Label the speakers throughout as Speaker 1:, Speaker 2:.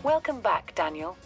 Speaker 1: Welcome back, Daniel.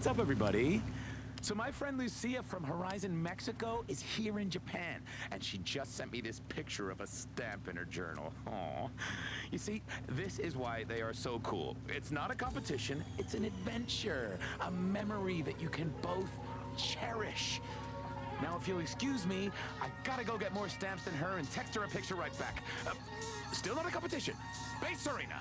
Speaker 2: What's up, everybody? So my friend Lucia from Horizon Mexico is here in Japan, and she just sent me this picture of a stamp in her journal. Aww. You see, this is why they are so cool. It's not a competition, it's an adventure, a memory that you can both cherish. Now, if you'll excuse me, I gotta go get more stamps than her and text her a picture right back. Still not a competition. Base Arena.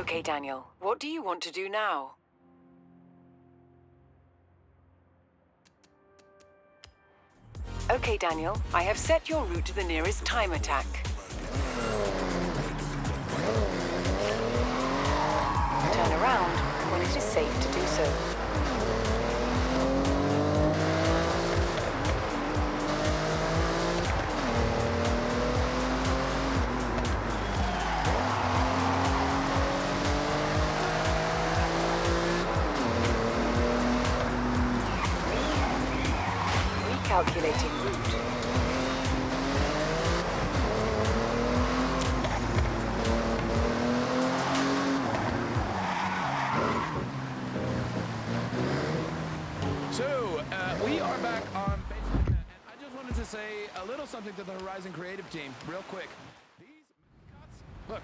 Speaker 1: Okay, Daniel, what do you want to do now? Okay, Daniel, I have set your route to the nearest time attack. Turn around when it is safe to do so. Recalculating route.
Speaker 2: So, we are back on base, and I just wanted to say a little something to the Horizon creative team, real quick. These mascots, look,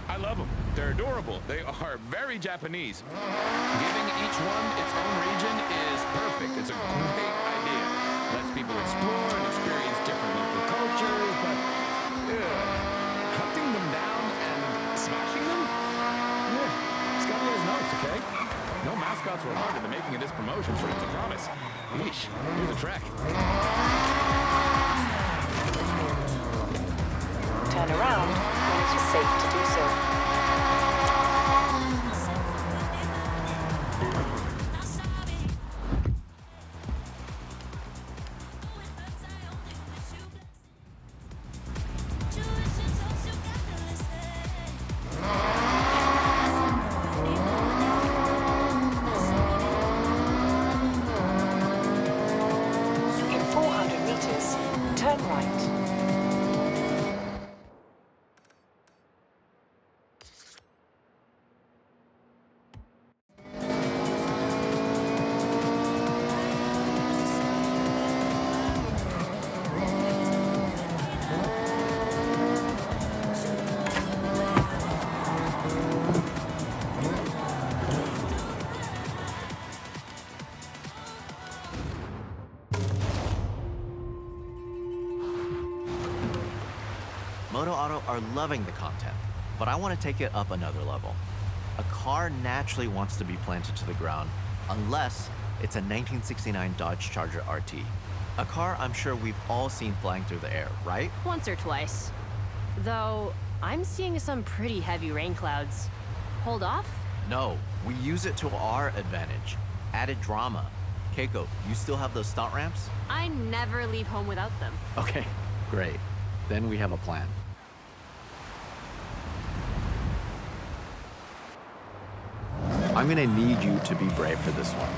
Speaker 2: I love them. They're adorable. They are very Japanese. Giving each one its own region is perfect. It's a great idea. Lets people explore and experience different local cultures, but hunting them down and smashing them? Yeah, Scotty has notes, okay? No mascots were harmed in the making of this promotion, for to promise. Yeesh, here's the track.
Speaker 1: Turn around when it is safe to do so. In 400 meters, turn right.
Speaker 3: Moto Auto are loving the content, but I want to take it up another level. A car naturally wants to be planted to the ground, unless it's a 1969 Dodge Charger RT. A car I'm sure we've all seen flying through the air, right?
Speaker 4: Once or twice. Though, I'm seeing some pretty heavy rain clouds. Hold off?
Speaker 3: No, we use it to our advantage. Added drama. Keiko, you still have those stunt ramps?
Speaker 4: I never leave home without them.
Speaker 3: Okay, great. Then we have a plan. I'm gonna need you to be brave for this one.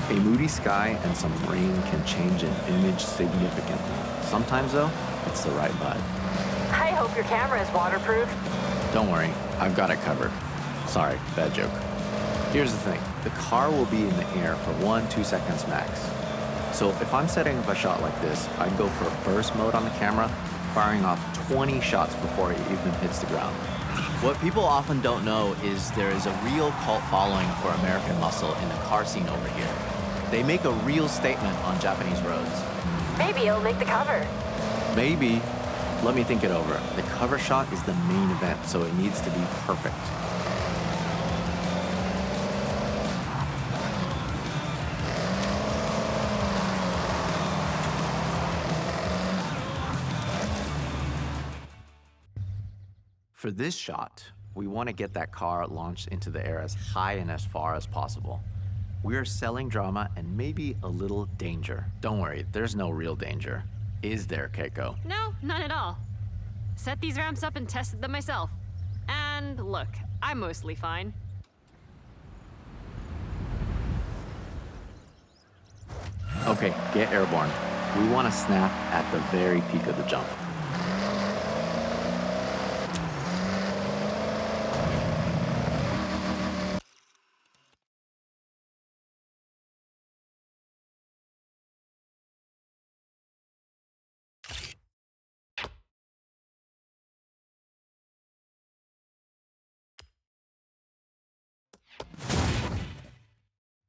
Speaker 3: A moody sky and some rain can change an image significantly. Sometimes, though, it's the right vibe.
Speaker 1: I hope your camera is waterproof.
Speaker 3: Don't worry, I've got it covered. Sorry, bad joke. Here's the thing, the car will be in the air for 1-2 seconds max. So if I'm setting up a shot like this, I'd go for burst mode on the camera, firing off 20 shots before it even hits the ground. What people often don't know is there is a real cult following for American muscle in the car scene over here. They make a real statement on Japanese roads.
Speaker 1: Maybe it'll make the cover.
Speaker 3: Maybe. Let me think it over. The cover shot is the main event, so it needs to be perfect. For this shot, we want to get that car launched into the air as high and as far as possible. We are selling drama and maybe a little danger. Don't worry, there's no real danger. Is there, Keiko?
Speaker 4: No, none at all. Set these ramps up and tested them myself. And look, I'm mostly fine.
Speaker 3: Okay, get airborne. We want to snap at the very peak of the jump.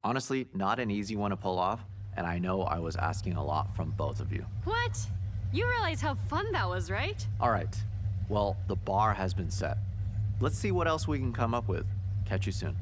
Speaker 3: Honestly, not an easy one to pull off, and I know I was asking a lot from both of you.
Speaker 4: What? You realize how fun that was, right?
Speaker 3: All right. Well, the bar has been set. Let's see what else we can come up with. Catch you soon.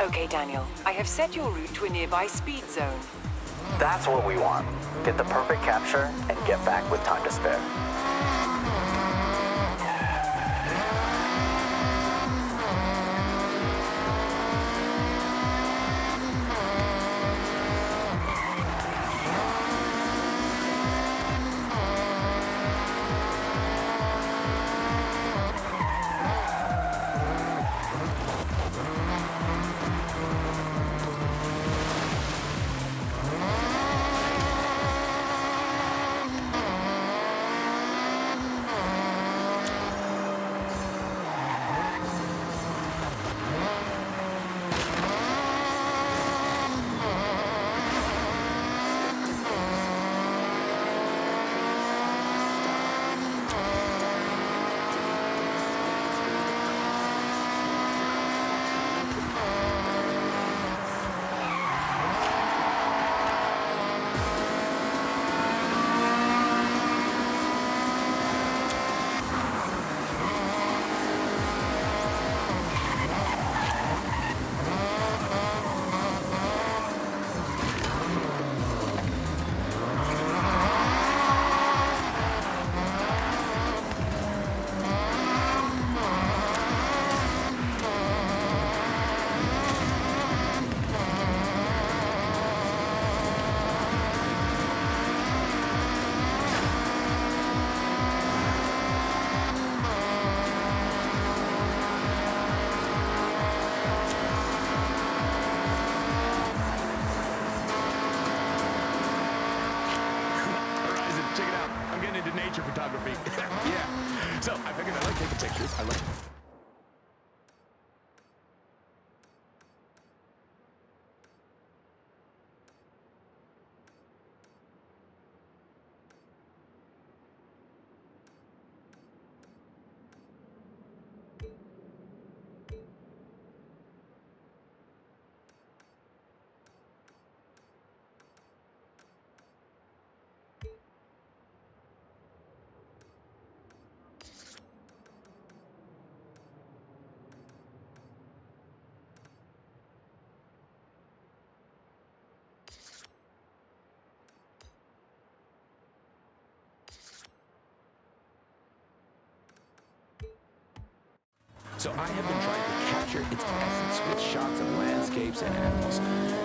Speaker 1: Okay, Daniel. I have set your route to a nearby speed zone.
Speaker 3: That's what we want. Get the perfect capture and get back with time to spare.
Speaker 2: Horizon, check it out. I'm getting into nature photography. Yeah. So I figured I like taking pictures. I like. So I have been trying to capture its essence with shots of landscapes and animals.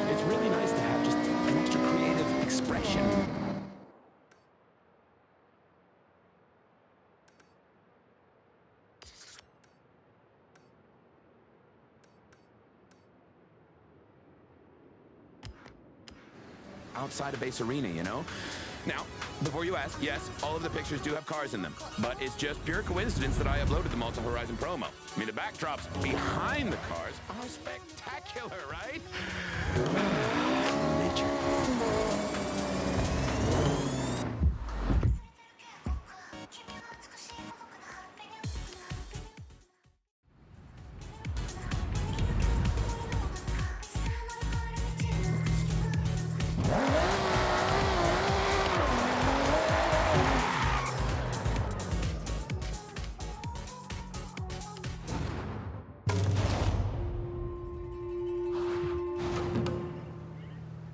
Speaker 2: It's really nice to have just an extra creative expression. Outside of Base Arena, you know? Now, before you ask, yes, all of the pictures do have cars in them, but it's just pure coincidence that I uploaded them all to Horizon promo. I mean, the backdrops behind the cars are spectacular, right? Nature.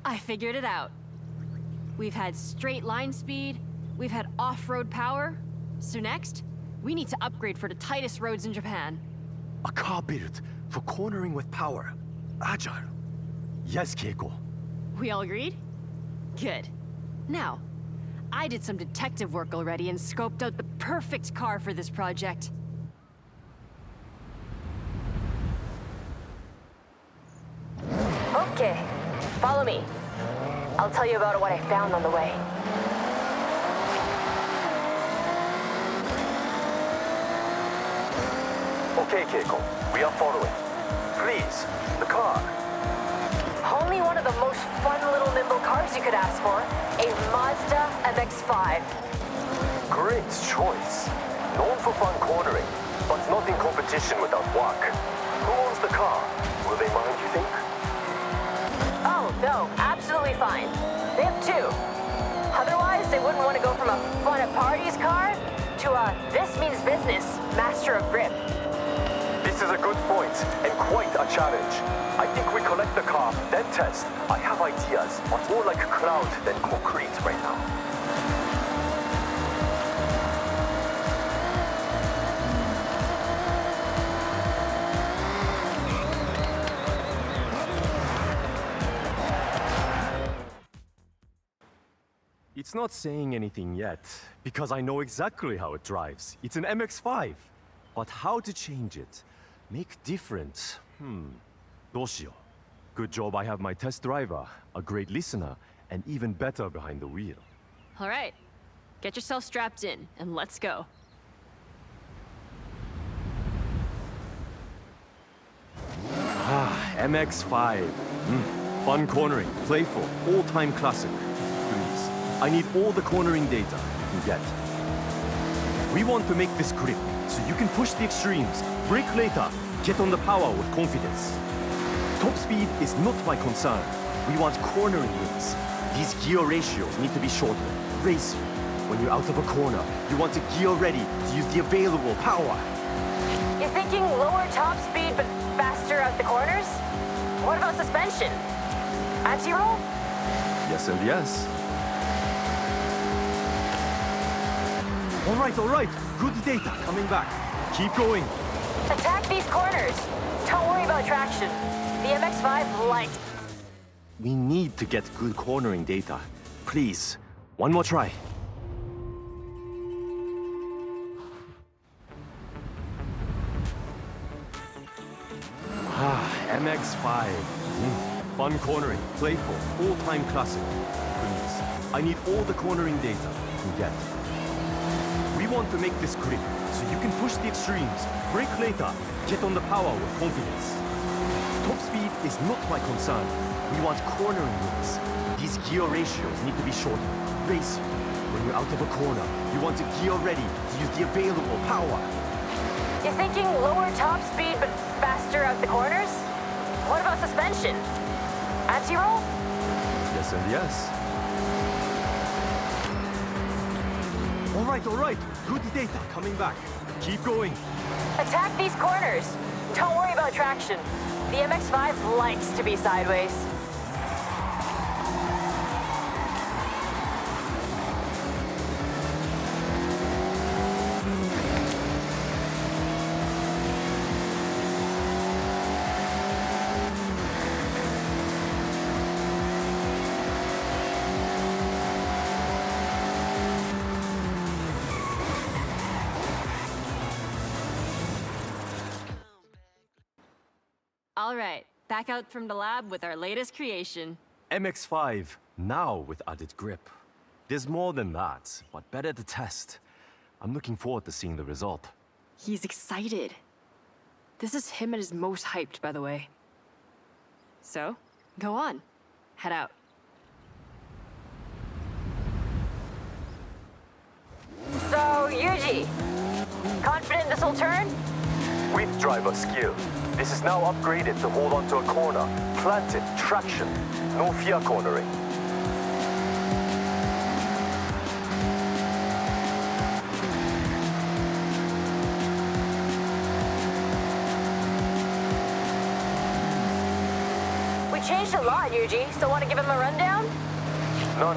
Speaker 4: I figured it out. We've had straight line speed, we've had off-road power, so next, we need to upgrade for the tightest roads in Japan.
Speaker 5: A car built for cornering with power. Agile. Yes, Keiko.
Speaker 4: We all agreed? Good. Now, I did some detective work already and scoped out the perfect car for this project.
Speaker 6: Okay, follow me. I'll tell you about what I found on the way.
Speaker 5: Okay, Keiko, we are following. Please, the car.
Speaker 6: Only one of the most fun little nimble cars you could ask for. A Mazda MX-5.
Speaker 5: Great choice. Known for fun cornering, but not in competition without work. Who owns the car? Will they mind, you think?
Speaker 6: Oh, no, absolutely fine. They have two. Otherwise, they wouldn't want to go from a fun at parties car to a this means business master of grip.
Speaker 5: This is a good point, and quite a challenge. I think we collect the car, then test. I have ideas, but more like cloud than concrete right now.
Speaker 7: It's not saying anything yet, because I know exactly how it drives. It's an MX-5. But how to change it? Make different? どうしよう. Good job I have my test driver, a great listener, and even better behind the wheel.
Speaker 4: All right, get yourself strapped in, and let's go.
Speaker 7: MX-5. Fun cornering, playful, all-time classic. Please, I need all the cornering data you can get. We want to make this grip, so you can push the extremes, brake later, get on the power with confidence. Top speed is not my concern. We want cornering wins. These gear ratios need to be shorter. Race you. When you're out of a corner, you want to gear ready to use the available power.
Speaker 6: You're thinking lower top speed but faster out the corners? What about suspension? Anti-roll?
Speaker 7: Yes and yes. All right. Good data coming back. Keep going.
Speaker 6: Attack these corners. Don't worry about traction. The MX-5 likes.
Speaker 7: We need to get good cornering data. Please, one more try. MX-5. Fun cornering, playful, all-time classic. Please, I need all the cornering data you can get. We want to make this grip, so you can push the extremes, brake later, get on the power with confidence. Top speed is not my concern. We want cornering wins. These gear ratios need to be shorter. Race you. When you're out of a corner, you want to gear ready to use the available power.
Speaker 6: You're thinking lower top speed but faster out the corners? What about suspension? Anti-roll?
Speaker 7: Yes and yes. All right. Good data coming back. Keep going.
Speaker 6: Attack these corners. Don't worry about traction. The MX-5 likes to be sideways.
Speaker 4: All right, back out from the lab with our latest creation.
Speaker 7: MX-5, now with added grip. There's more than that, but better to test. I'm looking forward to seeing the result.
Speaker 4: He's excited. This is him at his most hyped, by the way. So, go on. Head out.
Speaker 6: So, Yuji, confident this will turn?
Speaker 5: With driver skill, this is now upgraded to hold onto a corner, planted, traction, no fear cornering.
Speaker 6: We changed a lot, Yuji, so want to give him a rundown?
Speaker 5: No.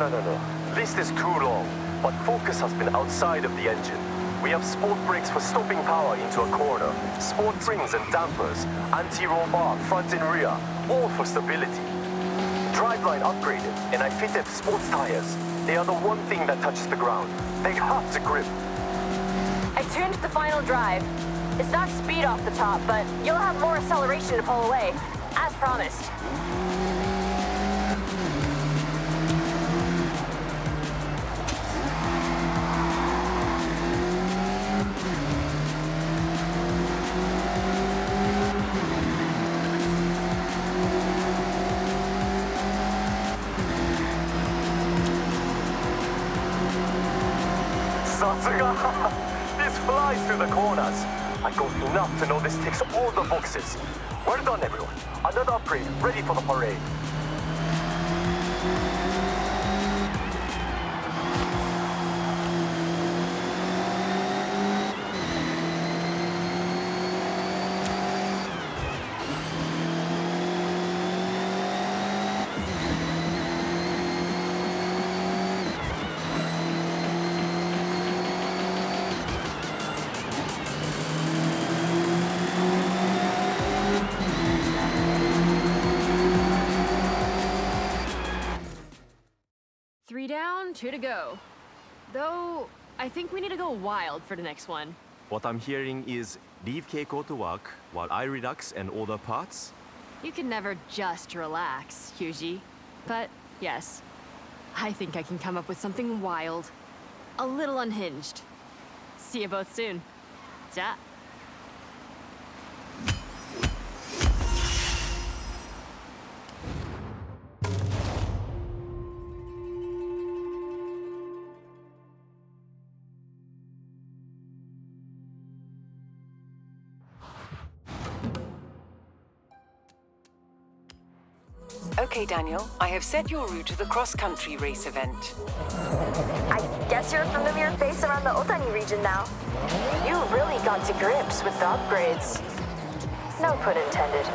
Speaker 5: List is too long, but focus has been outside of the engine. We have sport brakes for stopping power into a corner, sport rings and dampers, anti-roll bar front and rear, all for stability. Driveline upgraded, and I fitted sports tires. They are the one thing that touches the ground. They have to grip.
Speaker 6: I tuned the final drive. It's not speed off the top, but you'll have more acceleration to pull away, as promised.
Speaker 5: Satsuga! This flies through the corners. I got enough to know this ticks all the boxes. Well done, everyone. Another upgrade, ready for the parade.
Speaker 4: Three down, two to go. Though, I think we need to go wild for the next one.
Speaker 7: What I'm hearing is leave Keiko to work while I relax and order parts.
Speaker 4: You can never just relax, Hyuji. But, yes, I think I can come up with something wild. A little unhinged. See you both soon. Ja.
Speaker 1: Okay, Daniel, I have set your route to the cross-country race event.
Speaker 6: I guess you're a familiar face around the Otani region now. You really got to grips with the upgrades. No pun intended.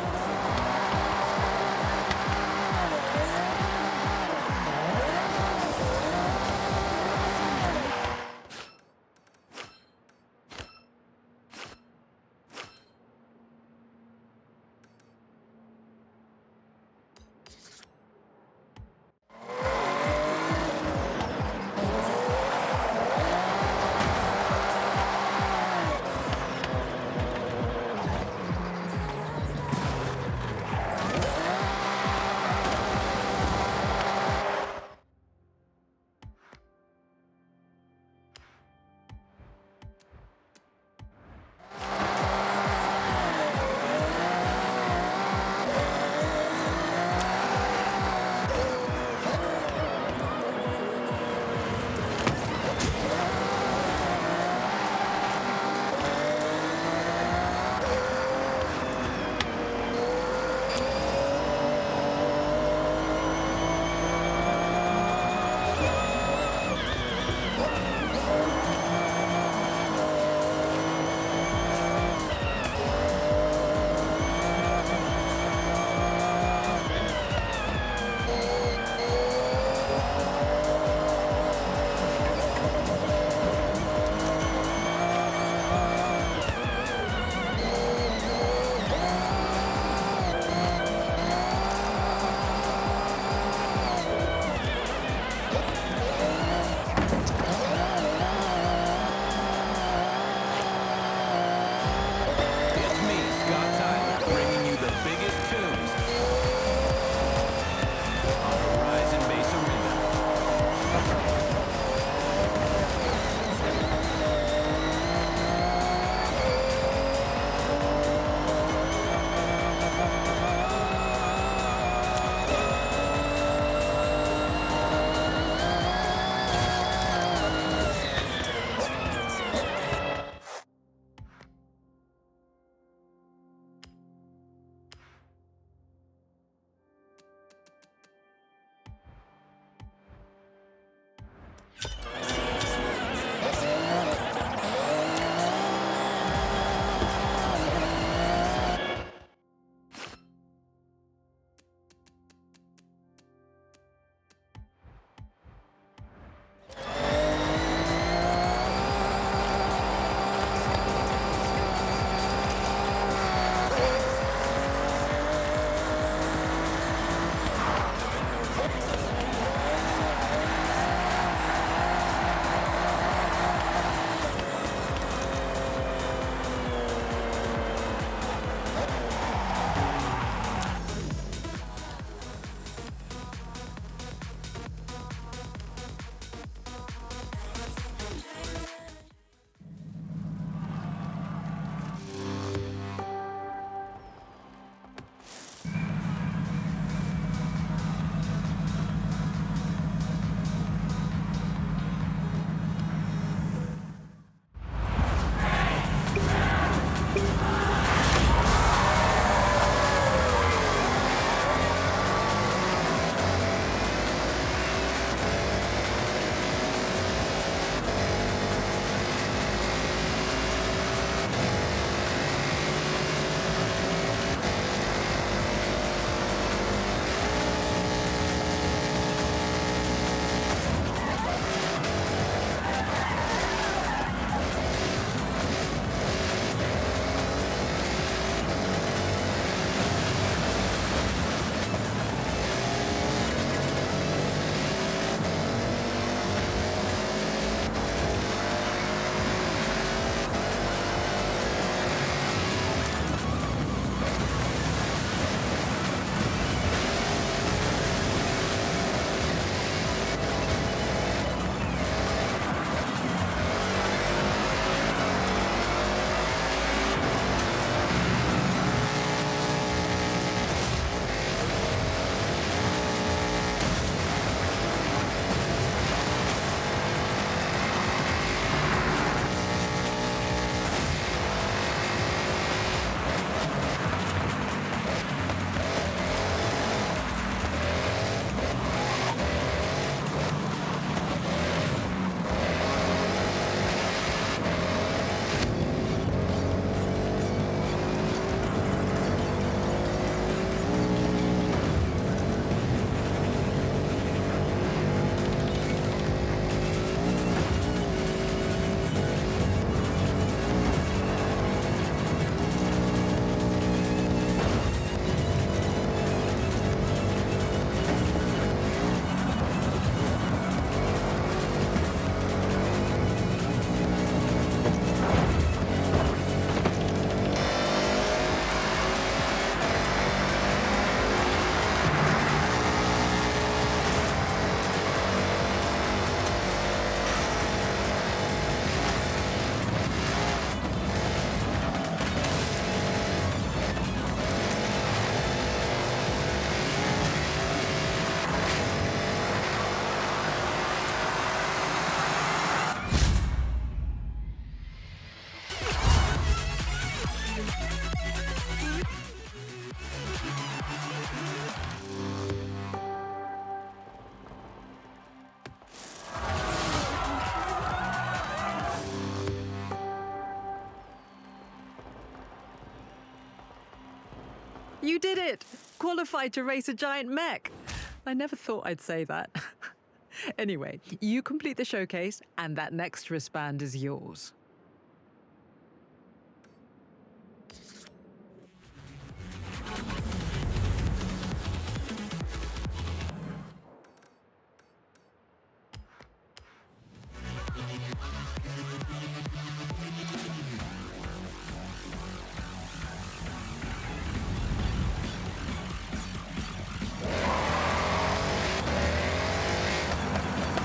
Speaker 8: You did it! Qualified to race a giant mech! I never thought I'd say that. Anyway, you complete the showcase, and that next wristband is yours.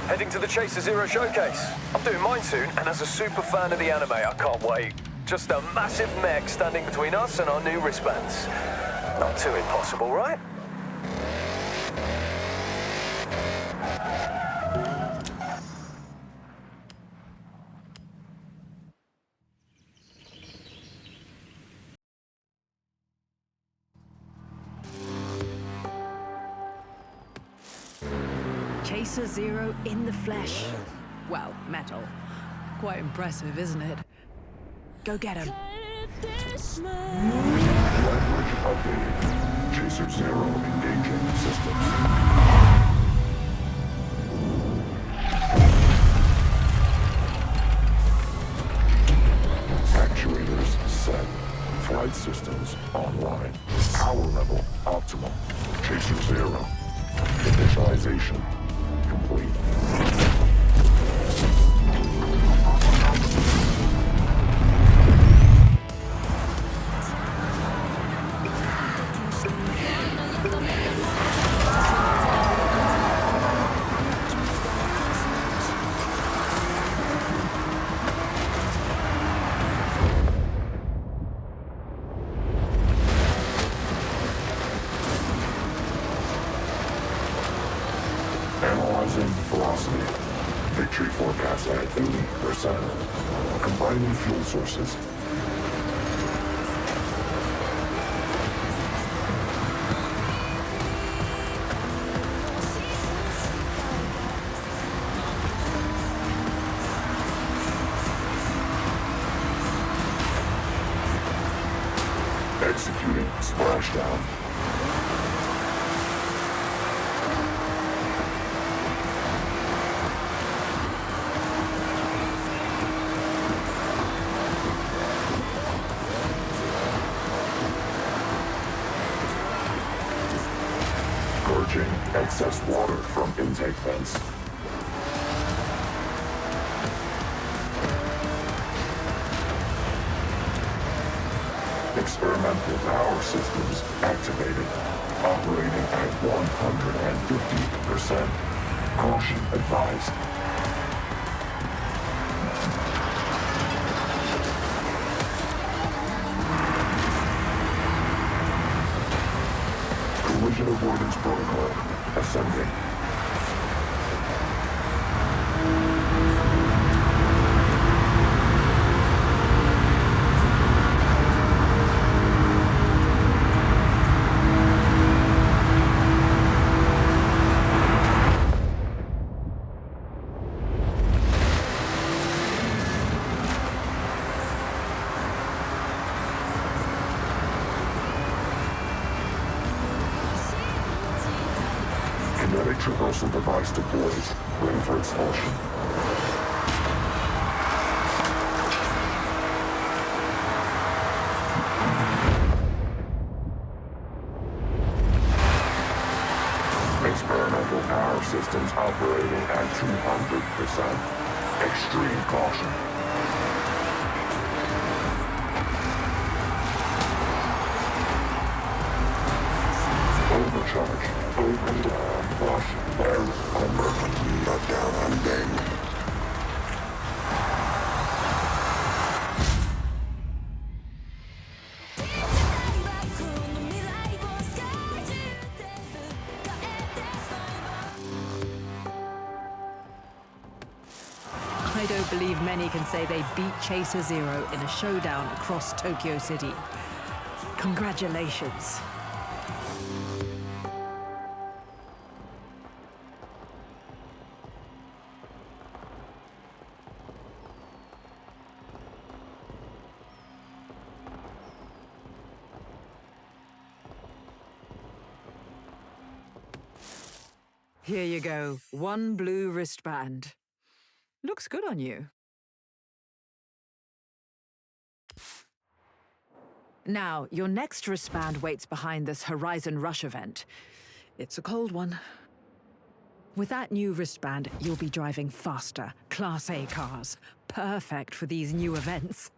Speaker 5: Heading to the Chaser Zero showcase. I'm doing mine soon, and as a super fan of the anime, I can't wait. Just a massive mech standing between us and our new wristbands. Not too impossible, right?
Speaker 8: Chaser Zero in the flesh. Well, metal. Quite impressive, isn't it? Go get him.
Speaker 9: Language updated. Chaser Zero engaging systems. Actuators set. Flight systems online. Power level optimal. Chaser Zero. Initialization complete. Analyzing velocity. Victory forecast at 80%. Combining fuel sources. Executing splashdown. Purging excess water from intake vents. Experimental power systems activated. Operating at 150%. Caution advised. Collision avoidance protocol ascending. Kinetic traversal device deployed, ready for expulsion. Experimental power systems operating at 200%. Extreme caution. Overcharge. Open down. Flush. Error. Emergency shutdown unbanged.
Speaker 8: I don't believe many can say they beat Chaser Zero in a showdown across Tokyo City. Congratulations. Here you go. One blue wristband. Looks good on you. Now, your next wristband waits behind this Horizon Rush event. It's a cold one. With that new wristband, you'll be driving faster, Class A cars. Perfect for these new events.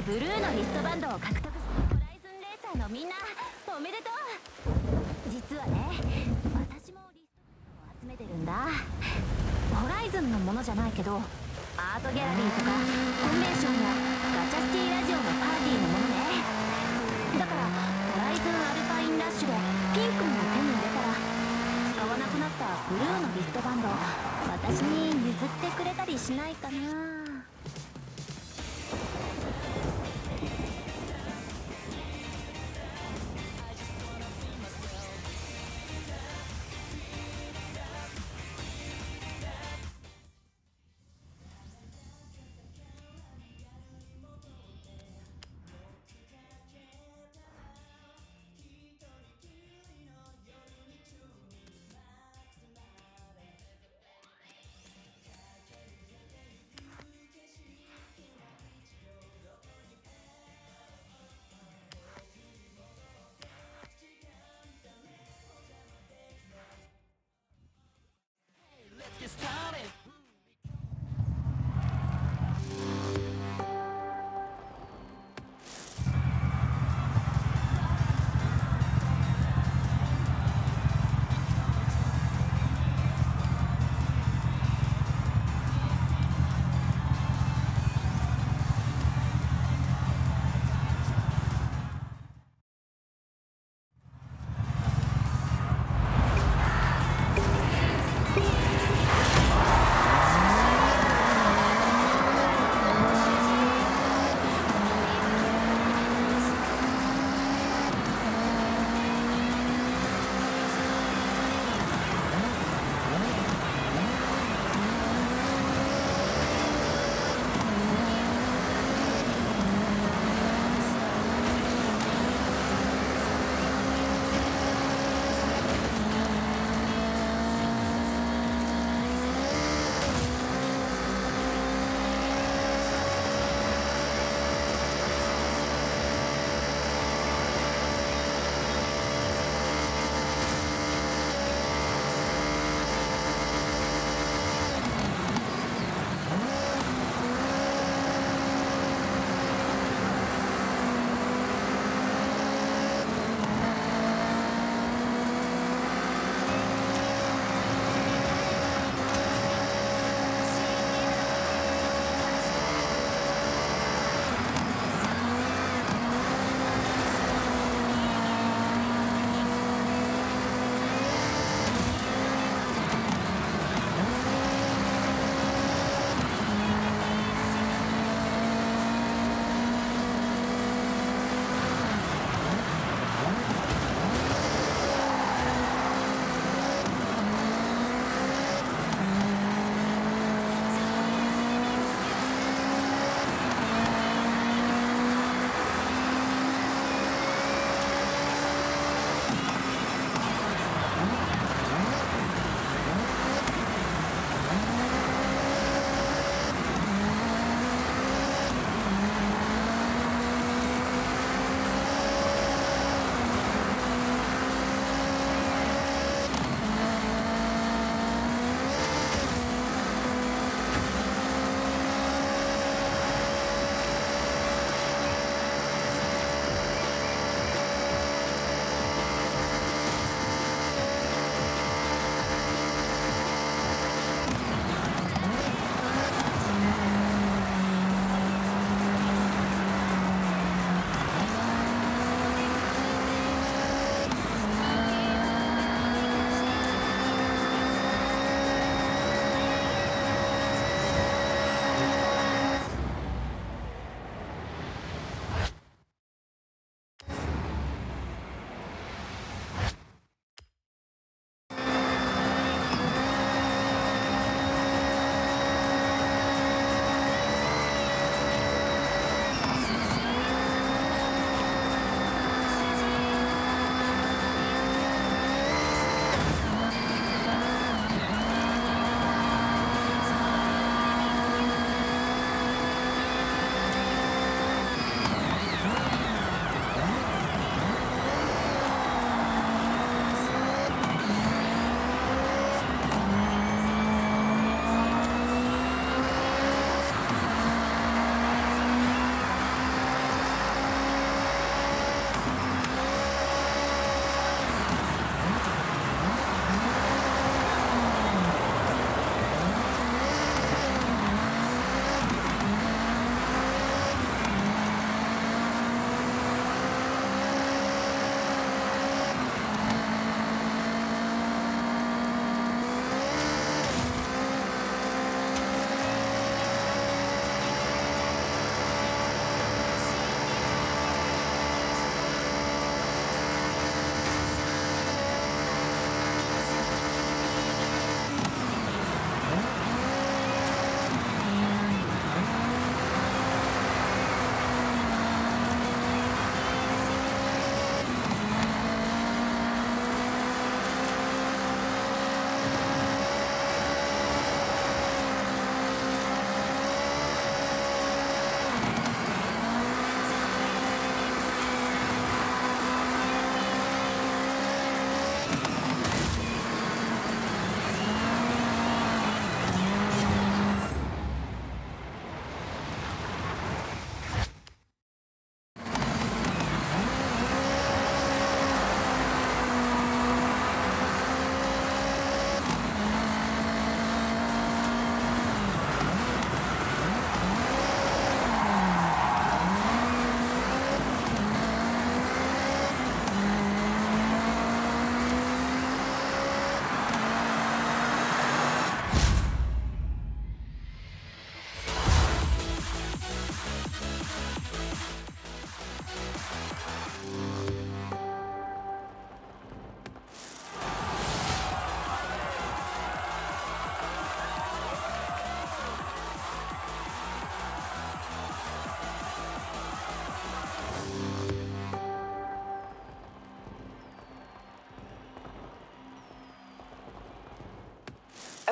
Speaker 6: ブルーのリストバンドを獲得したホライズンレーサーのみんな、おめでとう。実はね、私もリストバンドを集めてるんだ。ホライズンのものじゃないけど、アートギャラリーとかコンベンションやガチャシティラジオのパーティーのものね。だからホライズンアルパインラッシュでピンクも手に入れたら、使わなくなったブルーのリストバンド私に譲ってくれたりしないかな。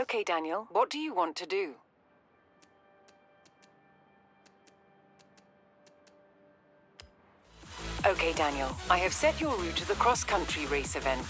Speaker 1: Okay, Daniel, what do you want to do? Okay, Daniel, I have set your route to the cross-country race event.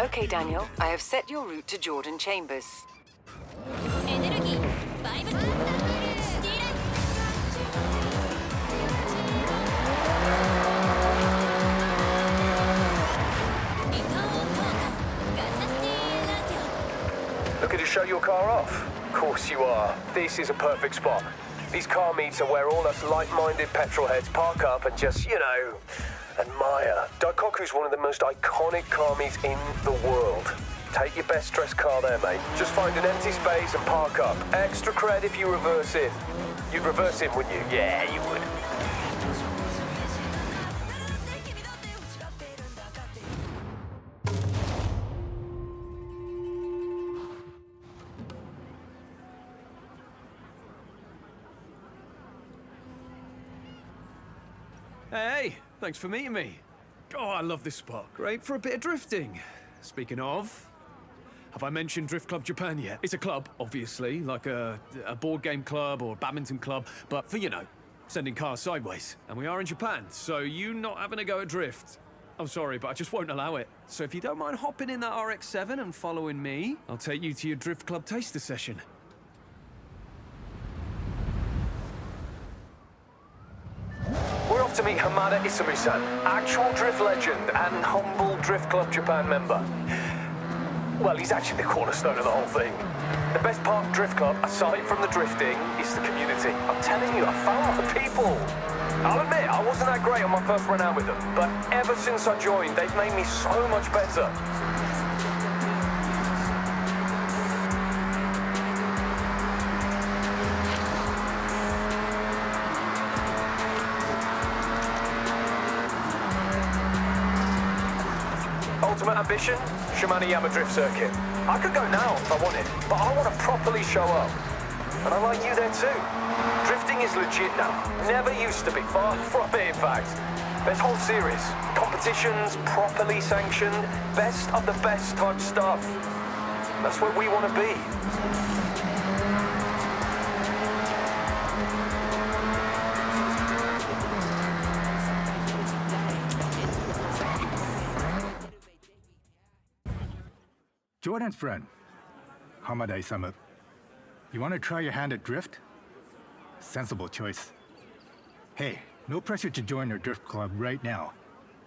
Speaker 1: Okay, Daniel, I have set your route to Jordan Chambers.
Speaker 6: エネルギーバイブスシティライフリカオントークガチャシティラジオ
Speaker 5: Looking to show your car off? Of course you are. This is a perfect spot. These car meets are where all us like-minded petrol heads park up and just, admire. Daikoku's one of the most iconic car meets in the world. Take your best dressed car there, mate. Just find an empty space and park up. Extra cred if you reverse in. You'd reverse in, wouldn't you? Yeah, you would.
Speaker 10: Hey, thanks for meeting me. Oh, I love this spot. Great for a bit of drifting. Speaking of, have I mentioned Drift Club Japan yet? It's a club, obviously, like a board game club or a badminton club, but for, sending cars sideways. And we are in Japan, so you not having a go at drift. I'm sorry, but I just won't allow it. So if you don't mind hopping in that RX-7 and following me, I'll take you to your Drift Club taster session.
Speaker 5: We're off to meet Hamada Isumi-san, actual drift legend and humble Drift Club Japan member. Well, he's actually the cornerstone of the whole thing. The best part of Drift Club, aside from the drifting, is the community. I'm telling you, I found the people. I'll admit, I wasn't that great on my first run out with them, but ever since I joined, they've made me so much better. Ultimate ambition? Shimano-Yama Drift Circuit. I could go now if I wanted, but I want to properly show up. And I like you there too. Drifting is legit now. Never used to be. Far from it, in fact. There's whole series. Competitions, properly sanctioned, best of the best type stuff. That's where we want to be.
Speaker 11: Jordan's friend, Hamada Isamu. You want to try your hand at drift? Sensible choice. Hey, no pressure to join our drift club right now.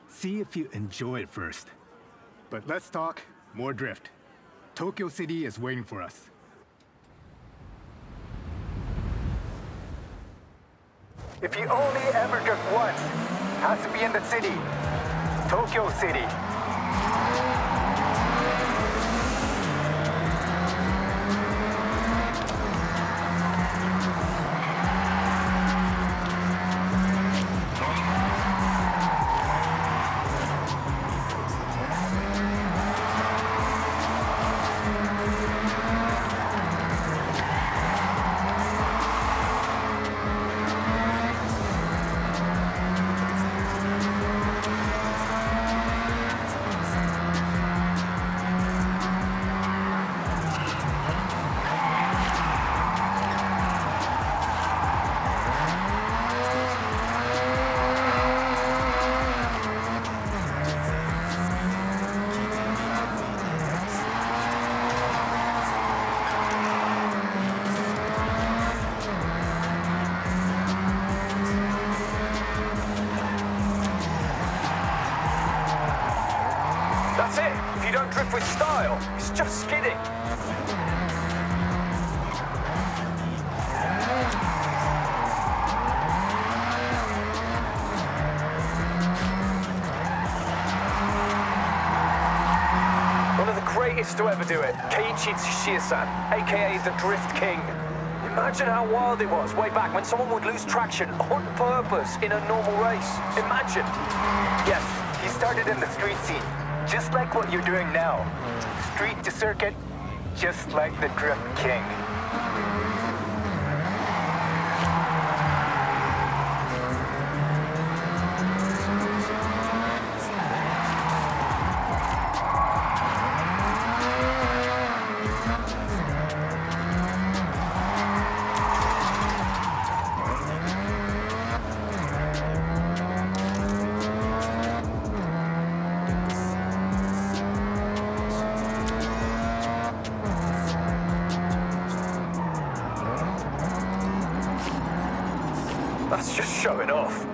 Speaker 11: See if you enjoy it first. But let's talk more drift. Tokyo City is waiting for us. If you only ever drift once, has to be in the city. Tokyo City. That's it. If you don't drift with style, it's just skidding. One of the greatest to ever do it, Keiichi Tsuchiya-san, aka the Drift King. Imagine how wild it was way back when someone would lose traction on purpose in a normal race. Imagine. Yes, he started in the street scene, just like what you're doing now. Street to circuit, just like the Drift King. That's just showing off.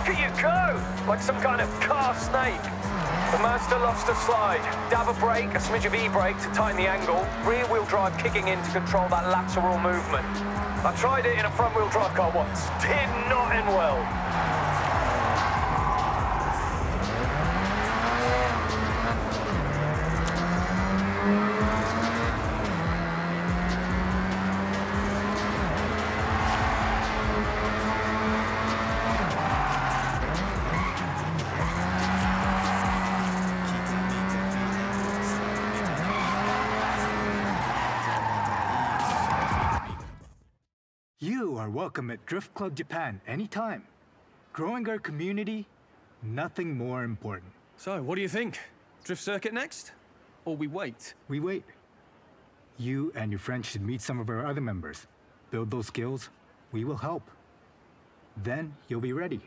Speaker 11: Look at you go! Like some kind of car snake. The Mazda loves to slide. Dab a brake, a smidge of e-brake to tighten the angle, rear-wheel drive kicking in to control that lateral movement. I tried it in a front-wheel drive car once. Did not end well.
Speaker 12: You are welcome at Drift Club Japan anytime. Growing our community, nothing more important.
Speaker 10: So, what do you think? Drift circuit next? Or we wait?
Speaker 12: We wait. You and your friends should meet some of our other members. Build those skills, we will help. Then you'll be ready.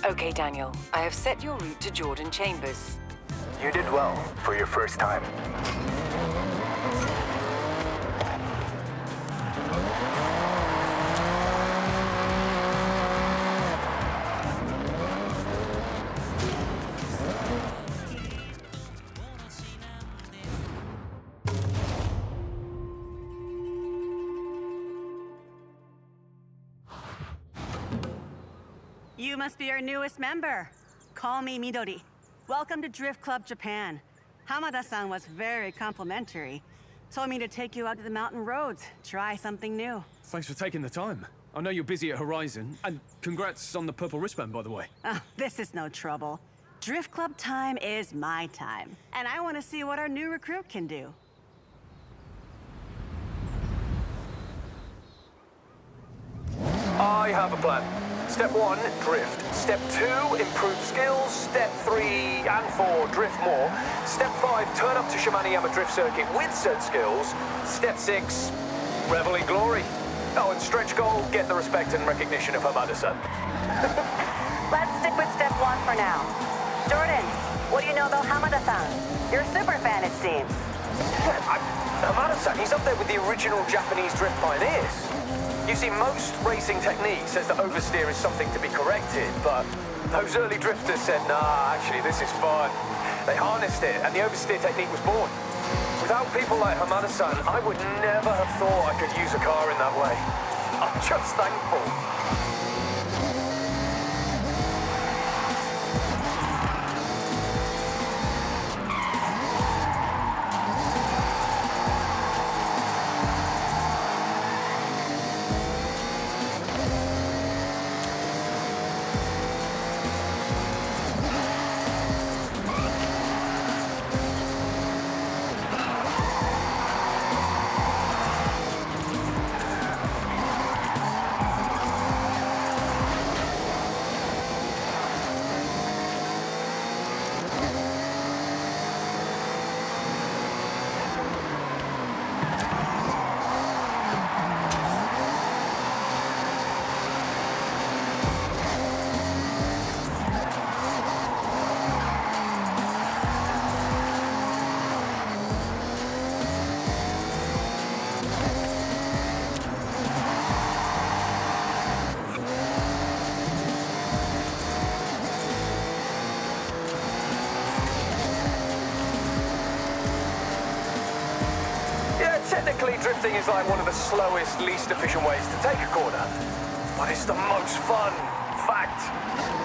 Speaker 1: Okay, Daniel. I have set your route to Jordan Chambers.
Speaker 5: You did well for your first time.
Speaker 13: You must be our newest member. Call me Midori. Welcome to Drift Club Japan. Hamada-san was very complimentary. Told me to take you out to the mountain roads, try something new.
Speaker 10: Thanks for taking the time. I know you're busy at Horizon, and congrats on the purple wristband, by the way.
Speaker 13: Oh, this is no trouble. Drift Club time is my time, and I want to see what our new recruit can do.
Speaker 11: I have a plan. Step 1, drift. Step 2, improve skills. Step 3 and 4, drift more. Step 5, turn up to Shimaniyama drift circuit with said skills. Step 6, revel in glory. Oh, and stretch goal, get the respect and recognition of Hamada-san.
Speaker 13: Let's stick with step 1 for now. Jordan, what do you know about Hamada-san? You're a super fan, it seems.
Speaker 11: Hamada-san, he's up there with the original Japanese drift pioneers. You see, most racing technique says that oversteer is something to be corrected, but those early drifters said, nah, actually, this is fun. They harnessed it, and the oversteer technique was born. Without people like Hamada-san, I would never have thought I could use a car in that way. I'm just thankful. Technically, drifting is like one of the slowest, least efficient ways to take a corner. But it's the most fun. Fact.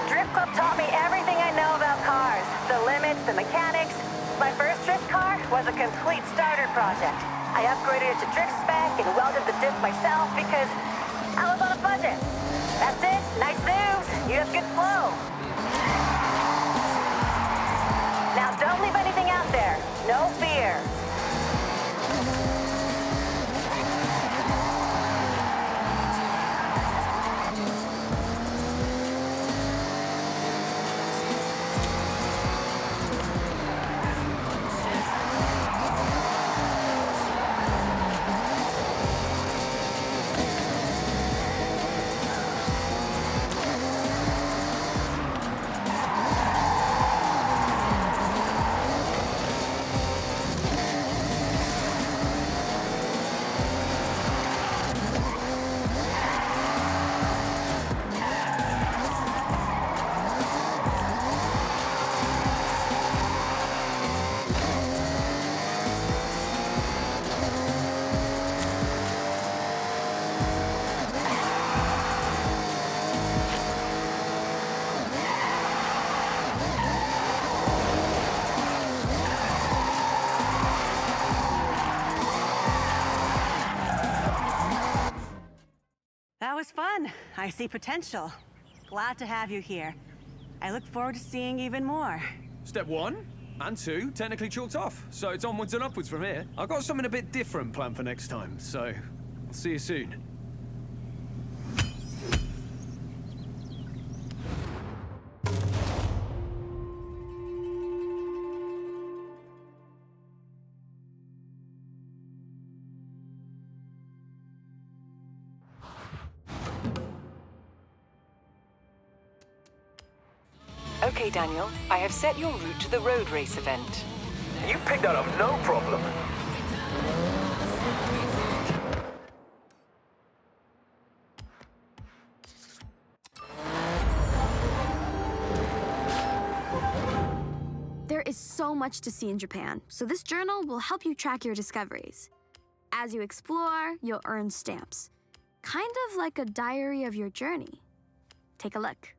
Speaker 13: Drift Club taught me everything I know about cars. The limits, the mechanics. My first drift car was a complete starter project. I upgraded it to drift spec and welded the diff myself because I was on a budget. That's it. Nice moves. You have good flow. Now don't leave anything out there. No fear. That was fun. I see potential. Glad to have you here. I look forward to seeing even more.
Speaker 10: Step 1 and 2 technically chalked off, so it's onwards and upwards from here. I've got something a bit different planned for next time, so I'll see you soon.
Speaker 1: Okay, Daniel, I have set your route to the road race event.
Speaker 11: You picked that up, no problem.
Speaker 6: There is so much to see in Japan, so this journal will help you track your discoveries. As you explore, you'll earn stamps. Kind of like a diary of your journey. Take a look.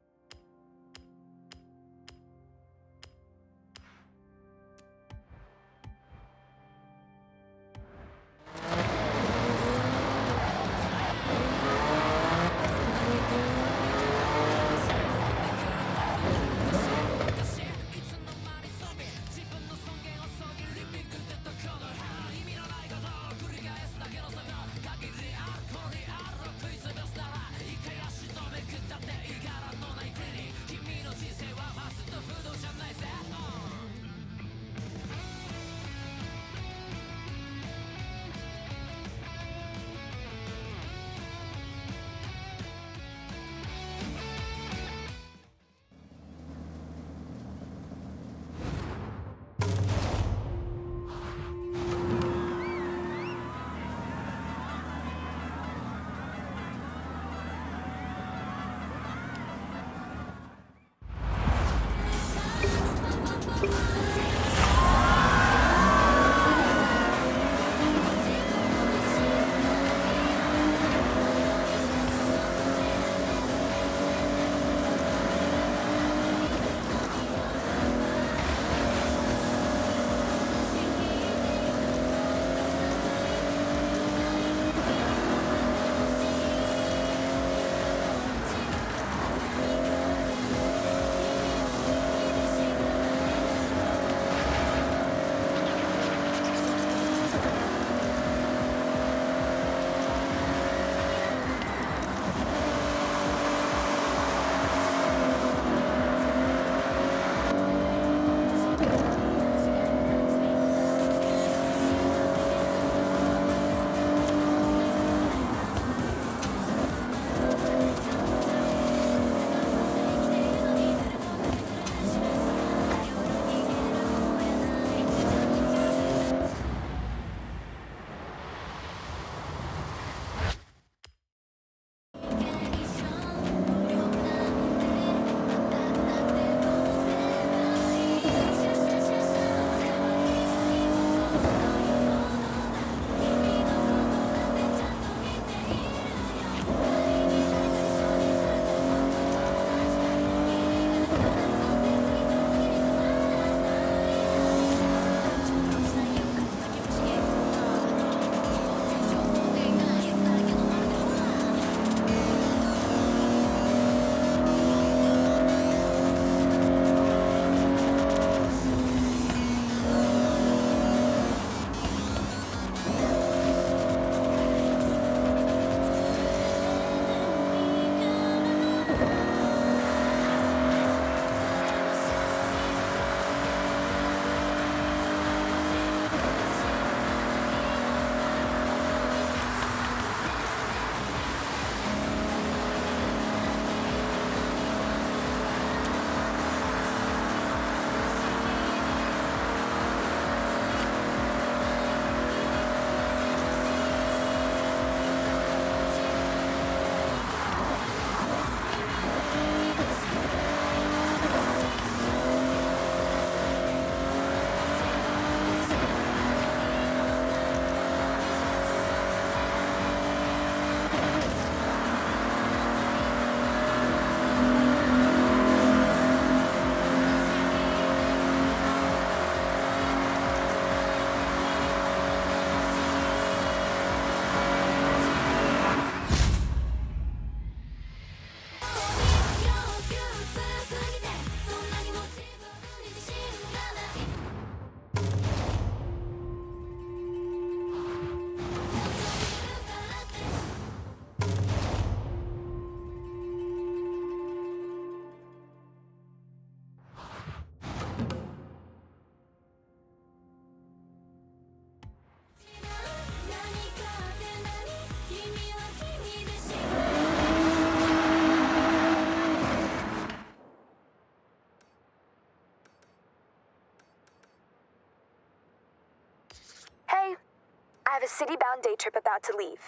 Speaker 14: I have a city-bound day trip about to leave.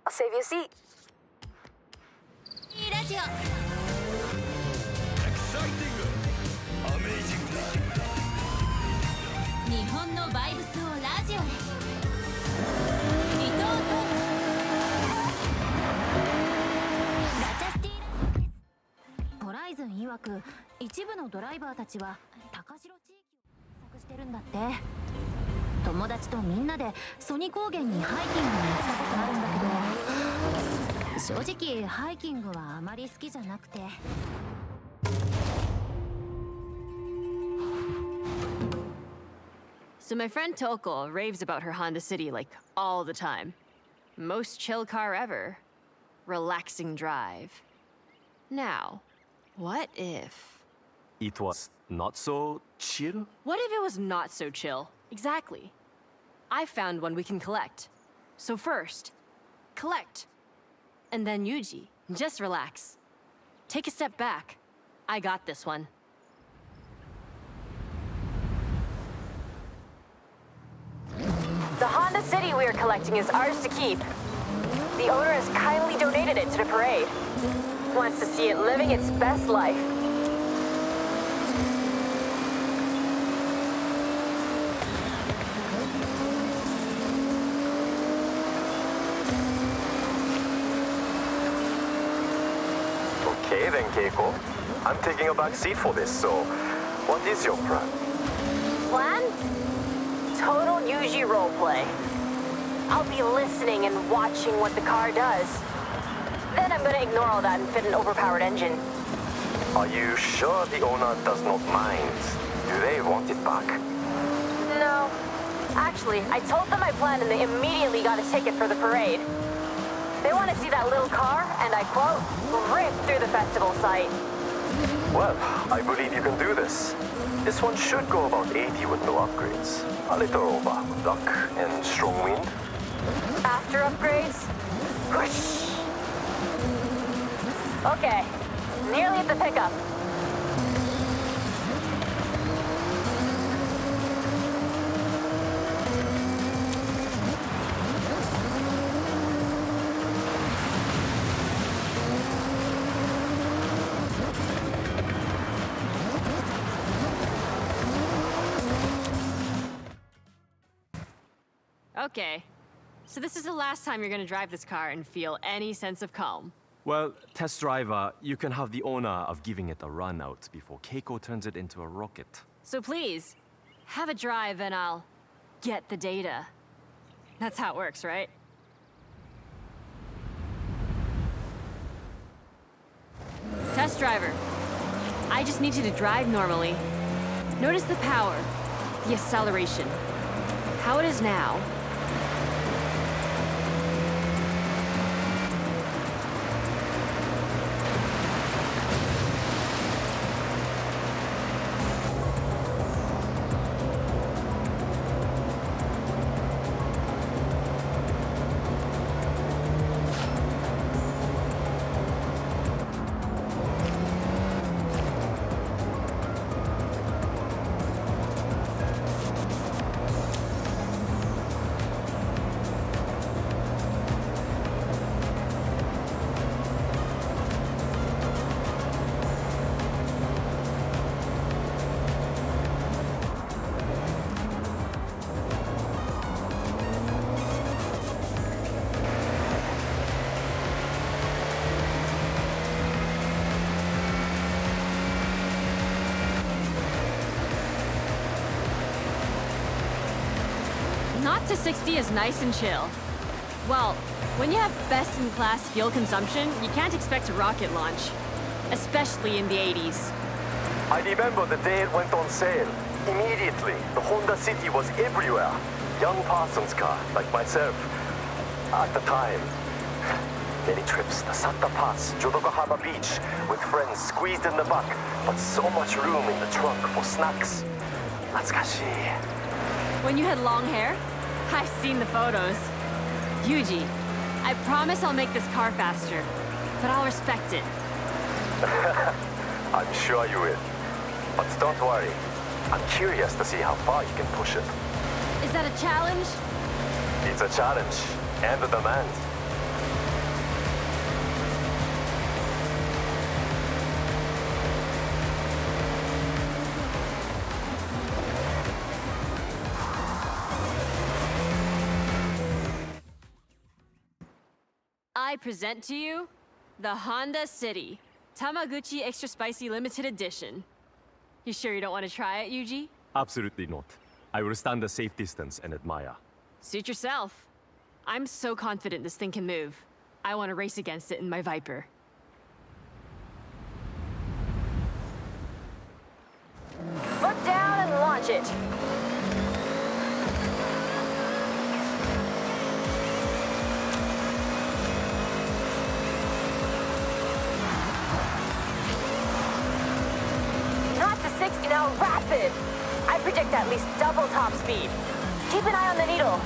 Speaker 14: I'll save you a seat.
Speaker 6: ラジオ 日本のバイブスをラジオで離島トークガチャシティラジオです。ホライズン曰く一部のドライバーたちは高城地域を探してるんだって。友達とみんなでソニ高原にハイキングに行ったことあるんだけど、正直ハイキングはあまり好きじゃなくて。
Speaker 4: So my friend Toko raves about her Honda City like all the time. Most chill car ever. Relaxing drive. Now, what if...
Speaker 7: It was not so chill?
Speaker 4: What if it was not so chill? Exactly. I found one we can collect. So first, collect. And then Yuji, just relax. Take a step back. I got this one.
Speaker 13: The Honda City we are collecting is ours to keep. The owner has kindly donated it to the parade. Wants to see it living its best life.
Speaker 5: Okay then, Keiko. I'm taking a back seat for this, so what is your plan?
Speaker 13: Plan? Total Yuji roleplay. I'll be listening and watching what the car does. Then I'm gonna ignore all that and fit an overpowered engine.
Speaker 5: Are you sure the owner does not mind? Do they want it back?
Speaker 13: No. Actually, I told them my plan and they immediately got a ticket for the parade. They want to see that little car, and I quote, rip through the festival site.
Speaker 5: Well, I believe you can do this. This one should go about 80 with no upgrades. A little over luck and strong wind.
Speaker 13: After upgrades? Whoosh! Okay, nearly at the pickup.
Speaker 4: Okay. So this is the last time you're gonna drive this car and feel any sense of calm.
Speaker 7: Well, test driver, you can have the honor of giving it a run out before Keiko turns it into a rocket.
Speaker 4: So please, have a drive and I'll get the data. That's how it works, right? Test driver. I just need you to drive normally. Notice the power, the acceleration, how it is now. Not to 60 is nice and chill. Well, when you have best-in-class fuel consumption, you can't expect a rocket launch. Especially in the 80s.
Speaker 5: I remember the day it went on sale. Immediately, the Honda City was everywhere. Young Parsons' car, like myself. At the time, many trips, the Santa Pass, Jodoka Harbor Beach, with friends squeezed in the back, but so much room in the trunk for snacks. Natsukashi.
Speaker 4: When you had long hair? I've seen the photos. Yuji, I promise I'll make this car faster, but I'll respect it.
Speaker 5: I'm sure you will. But don't worry. I'm curious to see how far you can push it.
Speaker 4: Is that a challenge?
Speaker 5: It's a challenge and a demand.
Speaker 4: I present to you the Honda City Tamaguchi Extra Spicy Limited Edition. You sure you don't want to try it, Yuji?
Speaker 7: Absolutely not. I will stand a safe distance and admire.
Speaker 4: Suit yourself. I'm so confident this thing can move. I want to race against it in my Viper.
Speaker 13: Foot down and launch it. Not to 60 now, rapid. I predict at least double top speed. Keep an eye on the needle.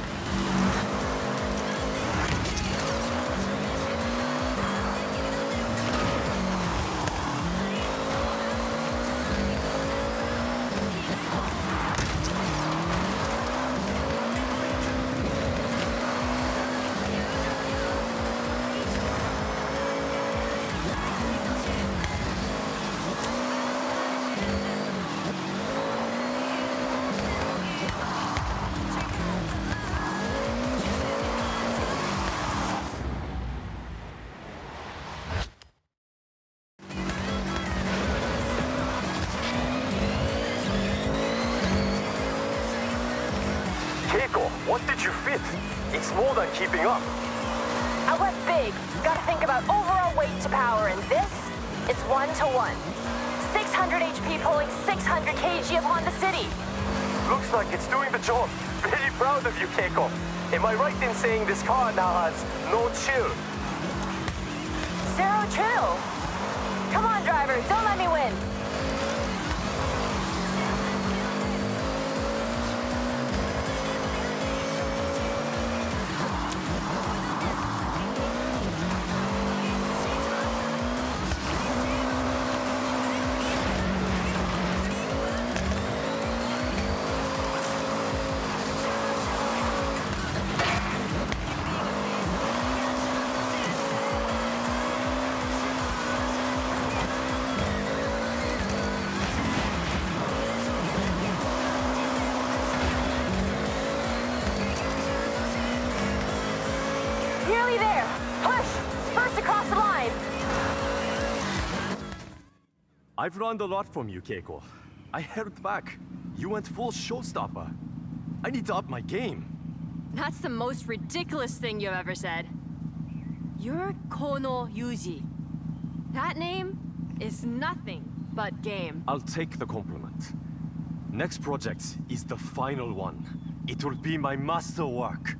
Speaker 5: Keiko, what did you fit? It's more than keeping up.
Speaker 13: I went big. Gotta think about overall weight to power, and this, it's 1-to-1. 600 HP pulling 600 kg of Honda City.
Speaker 5: Looks like it's doing the job. Really proud of you, Keiko. Am I right in saying this car now has no chill?
Speaker 13: Zero chill. Come on, driver, don't let me win. Nearly there. Push. First across the line.
Speaker 7: I've learned a lot from you, Keiko. I held back. You went full showstopper. I need to up my game.
Speaker 4: That's the most ridiculous thing you've ever said. You're Kono Yuji. That name is nothing but game.
Speaker 7: I'll take the compliment. Next project is the final one. It will be my masterwork.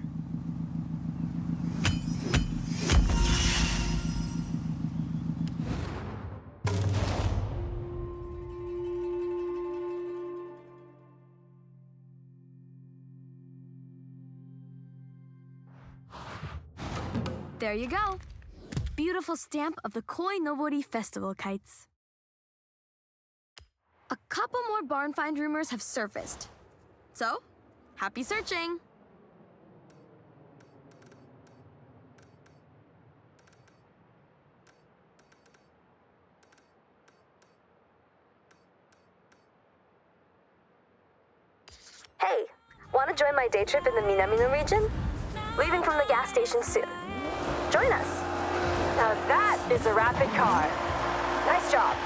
Speaker 6: There you go. Beautiful stamp of the Koi Nobori Festival kites. A couple more barn find rumors have surfaced. So, happy searching!
Speaker 14: Hey, want to join my day trip in the Minamino region? Leaving from the gas station soon. Join us.
Speaker 13: Now that is a rapid car. Nice job.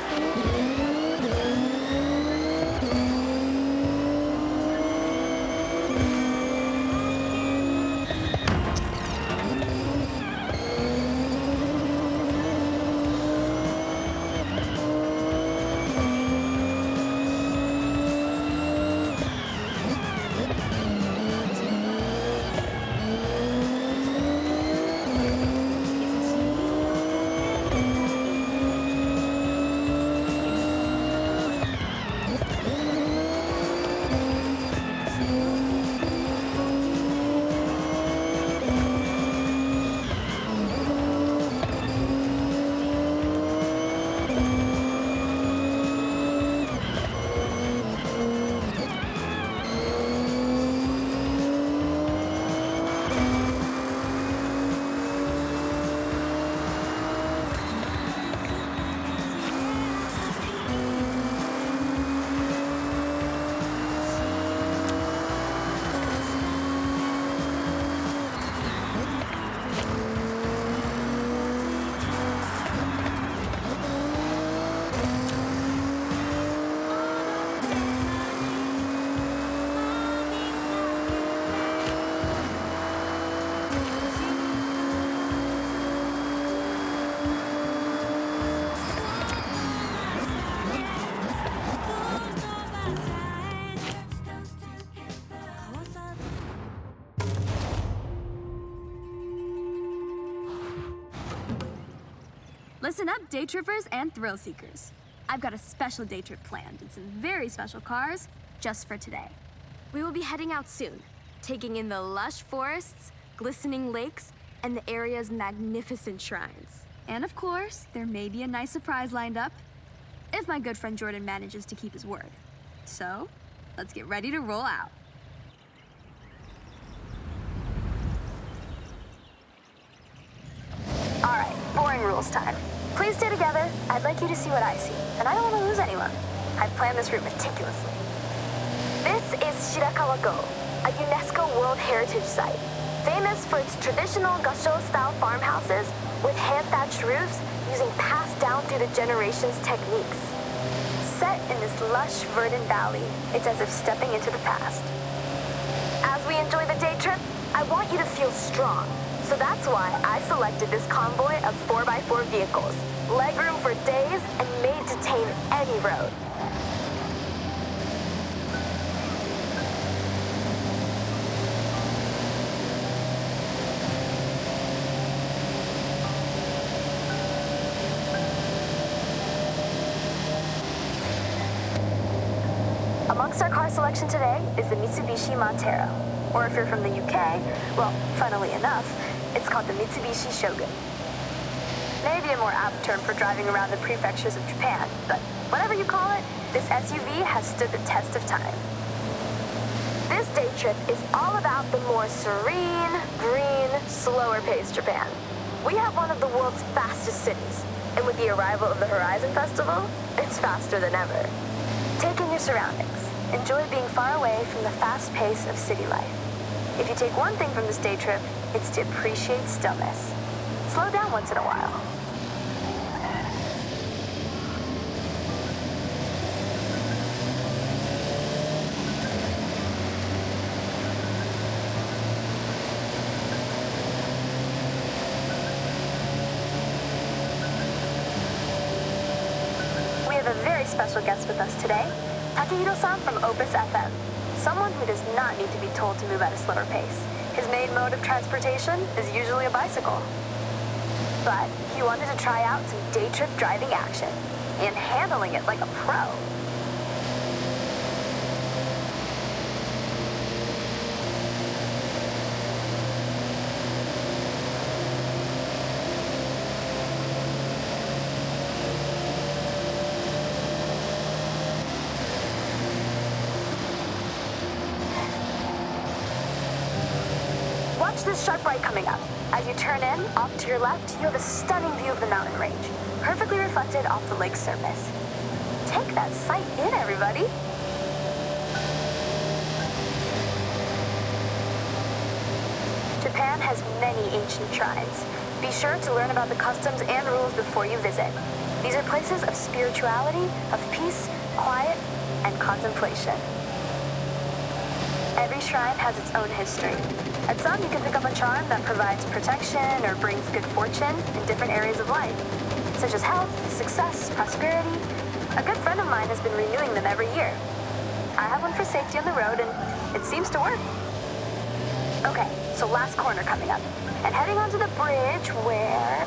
Speaker 15: Listen up, day trippers and thrill seekers. I've got a special day trip planned and some very special cars just for today.
Speaker 14: We will be heading out soon, taking in the lush forests, glistening lakes, and the area's magnificent shrines.
Speaker 15: And of course, there may be a nice surprise lined up, if my good friend Jordan manages to keep his word. So, let's get ready to roll out.
Speaker 14: All right, boring rules time. Please stay together. I'd like you to see what I see, and I don't want to lose anyone. I've planned this route meticulously. This is Shirakawa-go, a UNESCO World Heritage Site, famous for its traditional Gasho-style farmhouses with hand-thatched roofs using passed down through the generations techniques. Set in this lush, verdant valley, it's as if stepping into the past. As we enjoy the day trip, I want you to feel strong. So that's why I selected this convoy of 4x4 vehicles, legroom for days and made to tame any road. Amongst our car selection today is the Mitsubishi Montero. Or if you're from the UK, well, funnily enough, it's called the Mitsubishi Shogun. Maybe a more apt term for driving around the prefectures of Japan, but whatever you call it, this SUV has stood the test of time. This day trip is all about the more serene, green, slower-paced Japan. We have one of the world's fastest cities, and with the arrival of the Horizon Festival, it's faster than ever. Take in your surroundings. Enjoy being far away from the fast pace of city life. If you take one thing from this day trip, it's to appreciate stillness. Slow down once in a while. We have a very special guest with us today, Takehiro-san from Opus FM, someone who does not need to be told to move at a slower pace. His main mode of transportation is usually a bicycle. But he wanted to try out some day trip driving action and handling it like a pro. Watch this sharp right coming up. As you turn in, off to your left, you have a stunning view of the mountain range, perfectly reflected off the lake's surface. Take that sight in, everybody. Japan has many ancient shrines. Be sure to learn about the customs and rules before you visit. These are places of spirituality, of peace, quiet, and contemplation. Every shrine has its own history. At some, you can pick up a charm that provides protection or brings good fortune in different areas of life, such as health, success, prosperity. A good friend of mine has been renewing them every year. I have one for safety on the road, and it seems to work. Okay, so last corner coming up, and heading onto the bridge where,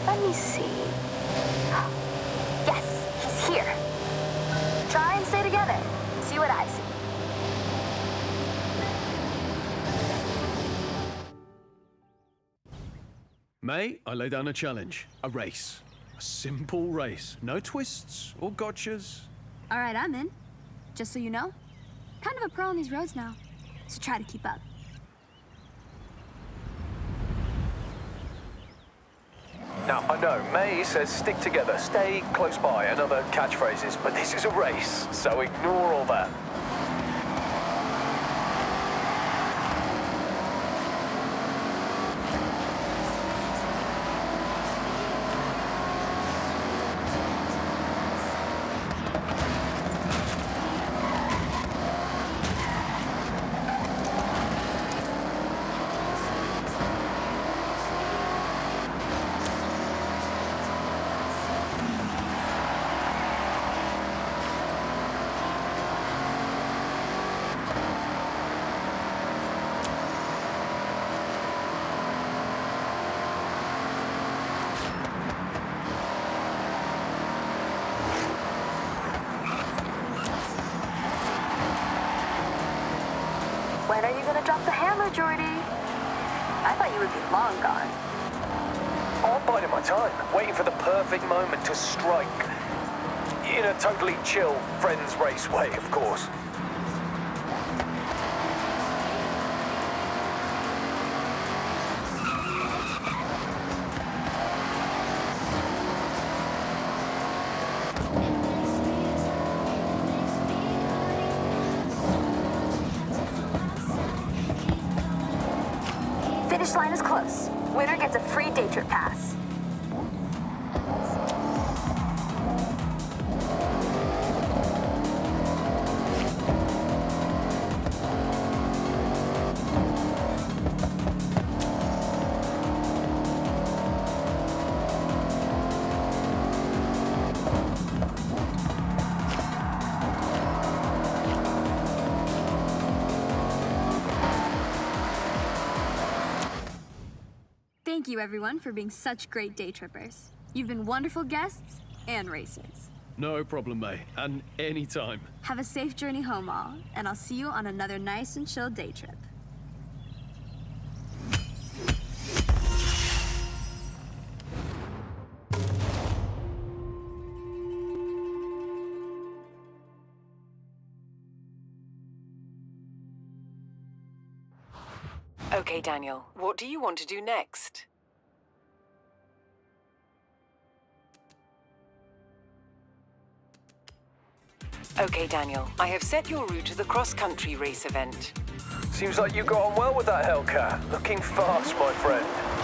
Speaker 14: let me see. Yes, he's here. Try and stay together. See what I see.
Speaker 10: May, I lay down a challenge. A race. A simple race. No twists or gotchas.
Speaker 15: All right, I'm in. Just so you know, kind of a pro on these roads now, so try to keep up.
Speaker 11: Now, I know, May says stick together, stay close by, and other catchphrases, but this is a race, so ignore all that.
Speaker 14: When are you gonna drop the hammer, Jordy? I thought you would be long gone.
Speaker 11: I'm biding my time, waiting for the perfect moment to strike. In a totally chill, friends race way, of course.
Speaker 14: Finish line is close. Winner gets a free day trip pass.
Speaker 15: Thank you, everyone, for being such great day trippers. You've been wonderful guests and racers.
Speaker 10: No problem, May. And anytime.
Speaker 15: Have a safe journey home, all, and I'll see you on another nice and chill day trip.
Speaker 1: Okay, Daniel, what do you want to do next? Okay, Daniel, I have set your route to the cross-country race event.
Speaker 11: Seems like you got on well with that Hellcat. Looking fast, my friend.